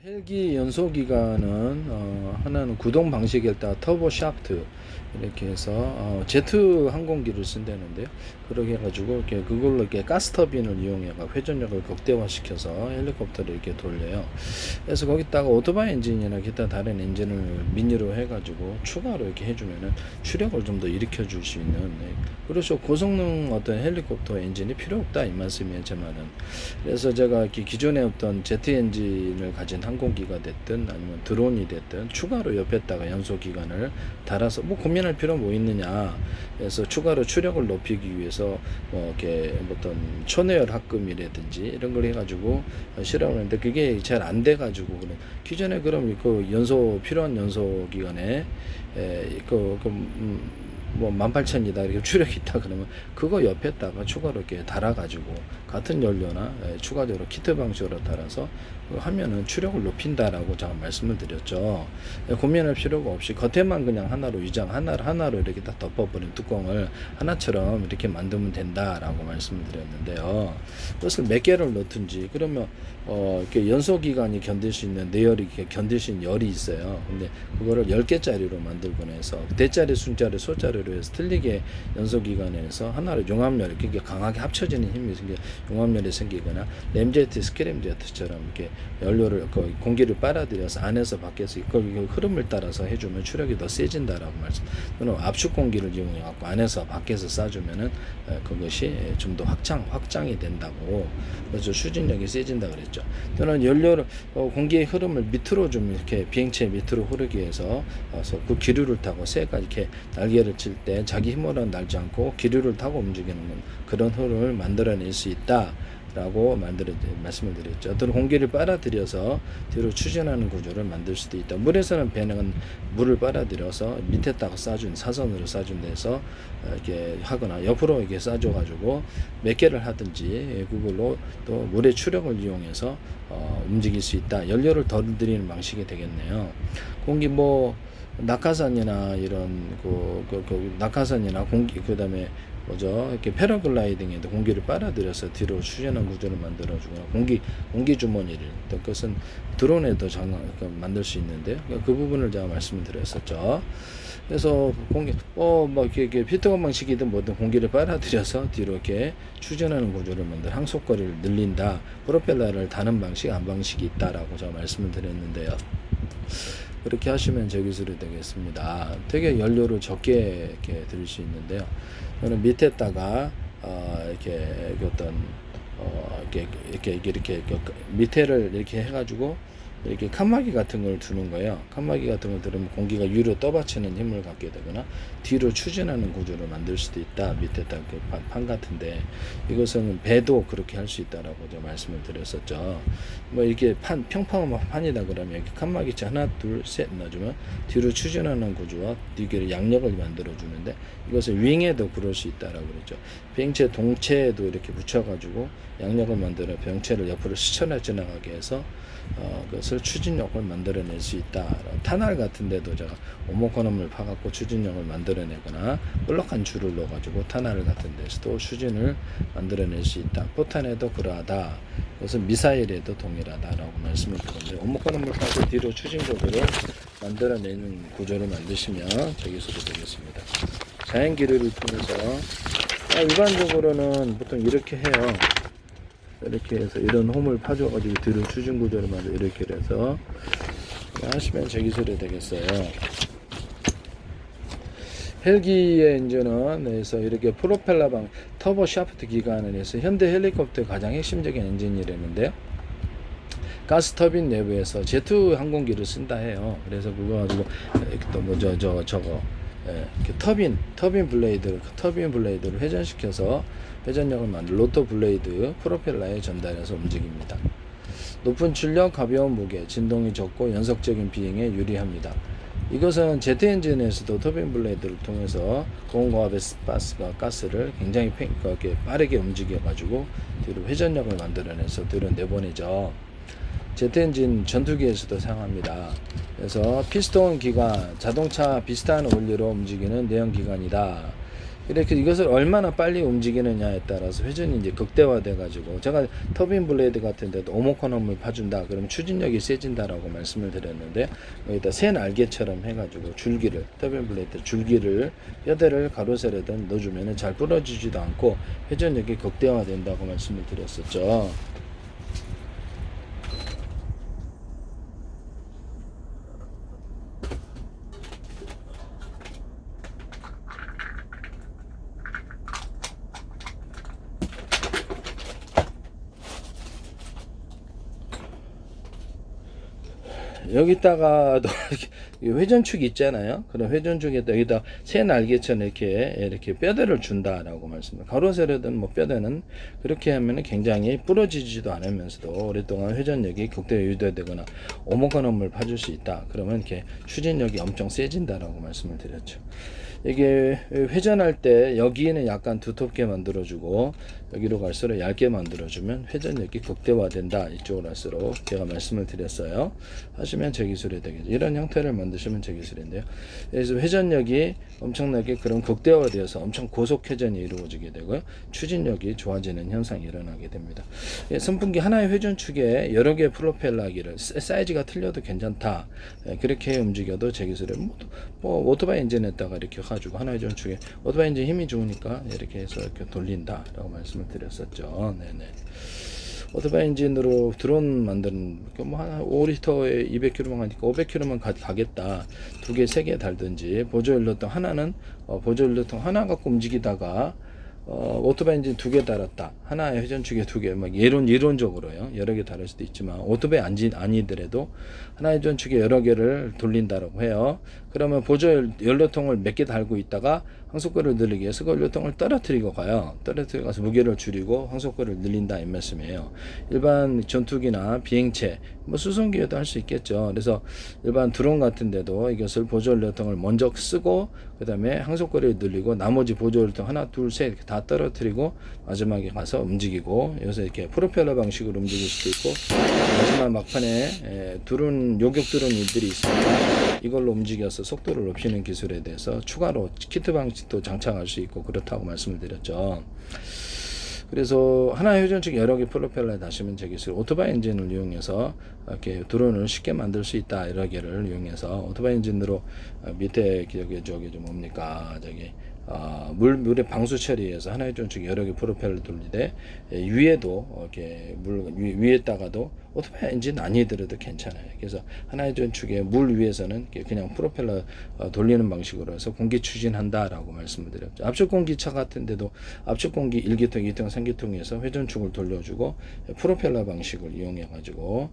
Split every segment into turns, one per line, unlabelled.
헬기 연소 기관은 하나는 구동 방식에다 터보 샤프트 이렇게 해서 제트 항공기를 쓴다는데요. 그렇게 해가지고 이렇게 그걸로 이렇게 가스 터빈을 이용해가 회전력을 극대화시켜서 헬리콥터를 이렇게 돌려요. 그래서 거기다가 오토바이 엔진이나 기타 다른 엔진을 미니로 해가지고 추가로 이렇게 해주면은 추력을 좀 더 일으켜 줄 수 있는, 네. 그렇죠. 고성능 어떤 헬리콥터 엔진이 필요 없다 이 말씀이지만은, 그래서 제가 이렇게 기존에 어떤 제트 엔진을 가진 항공기가 됐든 아니면 드론이 됐든 추가로 옆에다가 연소 기관을 달아서 뭐 고민할 필요 뭐 있느냐. 그래서 추가로 추력을 높이기 위해서 뭐 이렇게 어떤 초내열 합금이라든지 이런 걸 해가지고 실험을 했는데 그게 잘 안 돼가지고, 그래 기존에 그럼 그 연소 필요한 연소 기관에 뭐 18,000이다 이렇게 추력이 있다 그러면 그거 옆에다가 추가로 이렇게 달아가지고 같은 연료나 추가적으로 키트 방식으로 달아서 하면은 추력을 높인다라고 제가 말씀을 드렸죠. 고민할 필요가 없이 겉에만 그냥 하나로 위장 하나로 이렇게 딱 덮어버린 뚜껑을 하나처럼 이렇게 만들면 된다라고 말씀을 드렸는데요. 그것을 몇 개를 넣든지 그러면 이렇게 연소 기간이 견딜 수 있는 내열이 견딜 수 있는 열이 있어요. 근데 그거를 10개짜리로 만들고 해서 대짜리, 순짜리, 소짜리로 해서 틀리게 연소 기간에서 하나로 용암열이 이렇게 강하게 합쳐지는 힘이 생겨 용암열이 생기거나 램제트, 스크램제트처럼 이렇게 연료를 공기를 빨아들여서 안에서 밖에서 이걸 흐름을 따라서 해주면 추력이 더 세진다라고 말씀. 또는 압축 공기를 이용해 갖고 안에서 밖에서 쏴주면은 그것이 좀 더 확장이 된다고. 그래서 추진력이 세진다 그랬죠. 또는 연료를 공기의 흐름을 밑으로 좀 이렇게 비행체 밑으로 흐르게 해서 그 기류를 타고 새가 이렇게 날개를 칠 때 자기 힘으로 날지 않고 기류를 타고 움직이는 그런 흐름을 만들어낼 수 있다. 라고 말씀을 드렸죠. 또는 공기를 빨아들여서 뒤로 추진하는 구조를 만들 수도 있다. 물에서는 배는 물을 빨아들여서 밑에다가 쏴준 사선으로 쏴준 데서 이렇게 하거나 옆으로 이렇게 쏴줘가지고 몇 개를 하든지 그걸로 또 물의 추력을 이용해서 움직일 수 있다. 연료를 덜 들이는 방식이 되겠네요. 공기 낙하산이나 이런 낙하산이나 공기 그다음에 이렇게 패러글라이딩에도 공기를 빨아들여서 뒤로 추진하는 구조를 만들어주거나 공기 주머니를 그것은 드론에도 만들 수 있는데요. 그 부분을 제가 말씀을 드렸었죠. 그래서 이렇게 피터건 방식이든 뭐든 공기를 빨아들여서 뒤로 이렇게 추진하는 구조를 만들 항속거리를 늘린다. 프로펠러를 다는 방식, 안 방식이 있다라고 제가 말씀을 드렸는데요. 그렇게 하시면 제 기술이 되겠습니다. 되게 연료를 적게 이렇게 드릴 수 있는데요. 저는 밑에다가 이렇게 이렇게 밑에를 이렇게 해가지고 이렇게 칸막이 같은 걸 두는 거예요. 칸막이 같은 걸 들으면 공기가 위로 떠받치는 힘을 갖게 되거나 뒤로 추진하는 구조를 만들 수도 있다. 밑에다 판 같은데 이것은 배도 그렇게 할 수 있다라고 제가 말씀을 드렸었죠. 이렇게 평평한 판이다 그러면 이렇게 칸막이치 하나, 둘, 셋 넣어주면 뒤로 추진하는 구조와 뒤로 양력을 만들어 주는데 이것을 윙에도 그럴 수 있다라고 그랬죠. 비행체 동체에도 이렇게 붙여가지고 양력을 만들어 비행체를 옆으로 스쳐 지나가게 해서 그것을 추진력을 만들어낼 수 있다. 터널 같은 데도 제가 오목건음을 파갖고 추진력을 만들어내거나 볼록한 줄을 넣어가지고 터널 같은 데서도 추진을 만들어낼 수 있다. 포탄에도 그러하다. 그것은 미사일에도 동일하다라고 말씀을 드렸는데 오목건음을 파고 뒤로 추진 구조를 만들어내는 구조를 만드시면 제 기술이 되겠습니다. 자연 기류를 통해서 일반적으로는 보통 이렇게 해요. 이렇게 해서 이런 홈을 파줘가지고 뒤로 추진 구조를 만들어 이렇게 해서 하시면 제 기술이 되겠어요. 헬기의 엔진은 해서 이렇게 프로펠러 터보 샤프트 기관을 해서 현대 헬리콥터의 가장 핵심적인 엔진이라는데요. 가스 터빈 내부에서 제트 항공기를 쓴다 해요. 그래서 그거 가지고 또 이렇게 터빈 블레이드를 회전시켜서 회전력을 만들 로터 블레이드 프로펠러에 전달해서 움직입니다. 높은 출력, 가벼운 무게, 진동이 적고 연속적인 비행에 유리합니다. 이것은 제트 엔진에서도 터빈 블레이드를 통해서 고온고압의 가스를 굉장히 빠르게 움직여가지고 뒤로 회전력을 만들어내서 뒤로 내보내죠. 제트 엔진 전투기에서도 사용합니다. 그래서 피스톤 기관, 자동차 비슷한 원리로 움직이는 내연 기관이다. 이렇게 이것을 얼마나 빨리 움직이느냐에 따라서 회전이 이제 극대화돼 가지고, 제가 터빈 블레이드 같은 데도 오목헌홈을 파준다 그러면 추진력이 세진다라고 말씀을 드렸는데, 여기다 새 날개처럼 해가지고 줄기를, 터빈 블레이드 줄기를 뼈대를 가로세로든 넣어주면 잘 부러지지도 않고 회전력이 극대화된다고 말씀을 드렸었죠. 여기다가 회전축 있잖아요. 그런 회전축에다 여기다 새 날개처럼 이렇게 뼈대를 준다라고 말씀드립니다. 가로세로든 뭐 뼈대는 그렇게 하면 굉장히 부러지지도 않으면서도 오랫동안 회전력이 극대화 유도되거나 오목헌홈을 파줄 수 있다. 그러면 이렇게 추진력이 엄청 세진다라고 말씀을 드렸죠. 이게 회전할 때 여기는 약간 두텁게 만들어주고 여기로 갈수록 얇게 만들어주면 회전력이 극대화된다. 이쪽으로 갈수록 제가 말씀을 드렸어요. 하시면 제 기술이 되겠죠. 이런 형태를 만드시면 제 기술인데요. 그래서 회전력이 엄청나게 그런 극대화되어서 엄청 고속 회전이 이루어지게 되고요. 추진력이 좋아지는 현상이 일어나게 됩니다. 선풍기 하나의 회전축에 여러 개의 프로펠러기를 사이즈가 틀려도 괜찮다. 그렇게 움직여도 제 기술에 뭐 오토바이 엔진에다가 이렇게 가지고 하나의 회전축에 오토바이 엔진 힘이 좋으니까 이렇게 해서 이렇게 돌린다라고 말씀을 드렸었죠. 네네. 오토바이 엔진으로 드론 만드는 뭐 한 5리터에 200km만 가니까 500km만 가겠다. 2개, 3개 달든지 보조연료통 하나는 보조연료통 하나 갖고 움직이다가 오토바이 엔진 2개 달았다. 하나의 회전축에 2개, 막 이론적으로요. 여러 개 달을 수도 있지만 오토바이 아니더라도 하나의 회전축에 여러 개를 돌린다라고 해요. 그러면 보조 연료통을 몇 개 달고 있다가 항속거리를 늘리기 위해서 그 연료통을 떨어뜨리고 가요. 떨어뜨려 가서 무게를 줄이고 항속거리를 늘린다 이 말씀이에요. 일반 전투기나 비행체, 뭐 수송기에도 할 수 있겠죠. 그래서 일반 드론 같은 데도 이것을 보조 연료통을 먼저 쓰고 그 다음에 항속거리를 늘리고 나머지 보조 연료통 하나, 둘, 셋 다 떨어뜨리고 마지막에 가서 움직이고, 여기서 이렇게 프로펠러 방식으로 움직일 수도 있고, 마지막 막판에 드론 요격 드론들이 있습니다. 이걸로 움직여서 속도를 높이는 기술에 대해서 추가로 키트 방식도 장착할 수 있고 그렇다고 말씀을 드렸죠. 그래서 하나의 회전축 여러 개 프로펠러에 다시면 제 기술 오토바이 엔진을 이용해서 이렇게 드론을 쉽게 만들 수 있다. 여러 개를 이용해서 오토바이 엔진으로 밑에 저기 뭡니까 저기 물의 방수 처리해서 하나의 회전축 여러 개 프로펠러 돌리되 위에도 이렇게 위에다가도 오토바이 엔진 아니더라도 괜찮아요. 그래서 하나의 회전축에 물 위에서는 그냥 프로펠러 돌리는 방식으로 해서 공기 추진한다라고 말씀을 드렸죠. 압축공기차 같은데도 압축공기 1기통, 2기통, 3기통에서 회전축을 돌려주고 프로펠러 방식을 이용해가지고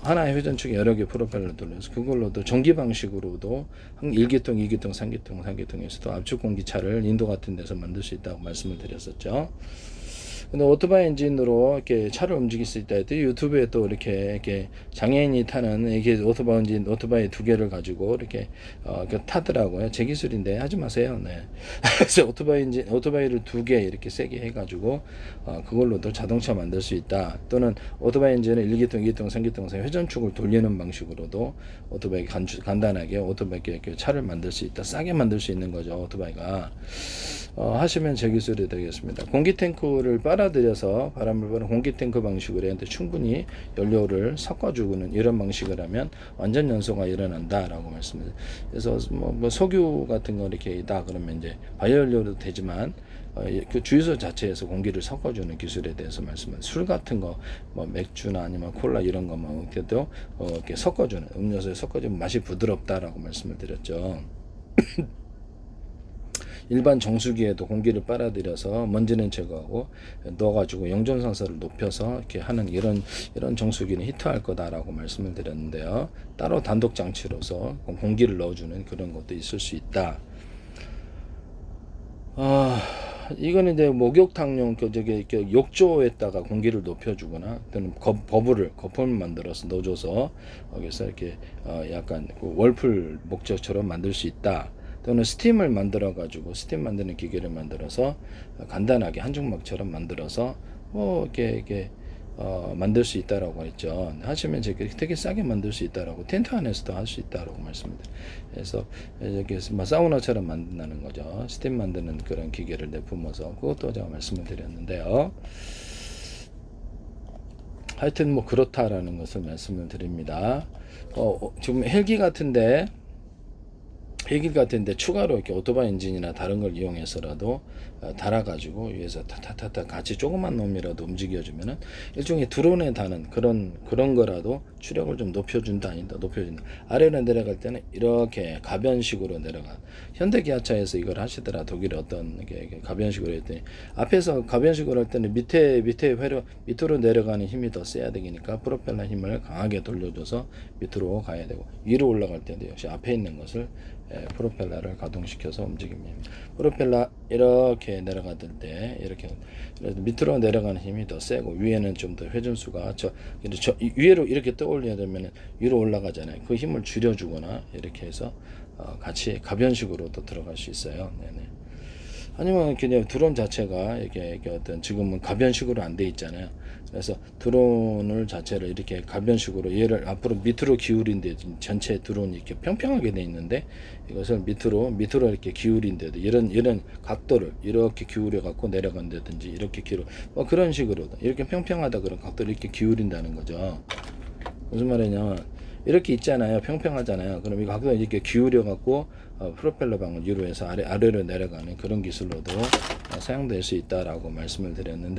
하나의 회전축에 여러 개 프로펠러 돌려서 그걸로도 전기 방식으로도 1기통, 2기통, 3기통에서도 압축공기차를 인도 같은 데서 만들 수 있다고 말씀을 드렸었죠. 근데 오토바이 엔진으로 이렇게 차를 움직일 수 있다 했더니 유튜브에 또 이렇게 장애인이 타는 이게 오토바이 2개를 가지고 이렇게 타더라고요. 제 기술인데 하지 마세요. 네. 그래서 오토바이를 2개 이렇게 세게 해가지고 그걸로도 자동차 만들 수 있다. 또는 오토바이 엔진을 1기통, 2기통, 3기통 회전축을 돌리는 방식으로도 오토바이 간단하게 오토바이 차를 만들 수 있다. 싸게 만들 수 있는 거죠. 오토바이가. 하시면 제 기술이 되겠습니다. 공기 탱크를 빨아들여서 바람을 부는 공기 탱크 방식으로 했는데 충분히 연료를 섞어주는 이런 방식을 하면 완전 연소가 일어난다라고 말씀드립니다. 그래서 뭐 석유 같은 거 이렇게 있다 그러면 이제 바이오 연료도 되지만 그 주유소 자체에서 공기를 섞어주는 기술에 대해서 말씀드립니다. 술 같은 거, 뭐 맥주나 아니면 콜라 이런 것만 그래도 이렇게 섞어주는 음료수에 섞어주면 맛이 부드럽다라고 말씀을 드렸죠. 일반 정수기에도 공기를 빨아들여서 먼지는 제거하고 넣어가지고 영존상사를 높여서 이렇게 하는 이런 정수기는 히트할 거다라고 말씀을 드렸는데요. 따로 단독 장치로서 공기를 넣어주는 그런 것도 있을 수 있다. 이거는 이제 목욕탕용 욕조에다가 공기를 높여주거나 또는 거품을 만들어서 넣어줘서 여기서 이렇게 약간 월풀 목적처럼 만들 수 있다. 또는 스팀을 만들어 가지고 스팀 만드는 기계를 만들어서 간단하게 한중막처럼 만들어서 이렇게 만들 수 있다라고 했죠. 하시면 되게 싸게 만들 수 있다라고 텐트 안에서도 할 수 있다라고 말씀드려요. 그래서 이렇게 사우나처럼 만든다는 거죠. 스팀 만드는 그런 기계를 내뿜어서 그것도 제가 말씀을 드렸는데요. 하여튼 뭐 그렇다라는 것을 말씀을 드립니다. 지금 헬기 같은데 추가로 이렇게 오토바이 엔진이나 다른 걸 이용해서라도 달아가지고 위에서 타타타타 같이 조그만 놈이라도 움직여주면은 일종의 드론에 다는 그런 거라도 추력을 좀 높여준다 아니다 높여준다. 아래로 내려갈 때는 이렇게 가변식으로 내려가. 현대기아차에서 이걸 하시더라. 독일의 어떤 게 가변식으로 했더니 앞에서 가변식으로 할 때는 밑에 밑으로 내려가는 힘이 더 세야 되니까 프로펠러 힘을 강하게 돌려줘서 밑으로 가야 되고 위로 올라갈 때도 역시 앞에 있는 것을 프로펠러를 가동시켜서 움직입니다. 프로펠러 이렇게 내려가들 때 이렇게 밑으로 내려가는 힘이 더 세고 위에는 좀 더 회전수가 위로 이렇게 떠올려야 되면 위로 올라가잖아요. 그 힘을 줄여주거나 이렇게 해서 같이 가변식으로도 들어갈 수 있어요. 네네. 아니면 그냥 드론 자체가 이게 어떤 지금은 가변식으로 안 돼 있잖아요. 그래서 드론을 자체를 이렇게 가변식으로 얘를 앞으로 밑으로 기울인데 전체 드론이 이렇게 평평하게 돼 있는데 이것을 밑으로 이렇게 기울인데도 이런 각도를 이렇게 기울여 갖고 내려간다든지 이렇게 그런 식으로 이렇게 평평하다 그런 각도를 이렇게 기울인다는 거죠. 무슨 말이냐면 이렇게 있잖아요. 평평하잖아요. 그럼 이 각도를 이렇게 기울여 갖고 프로펠러 방을 위로 해서 아래로 내려가는 그런 기술로도 사용될 수 있다라고 말씀을 드렸는데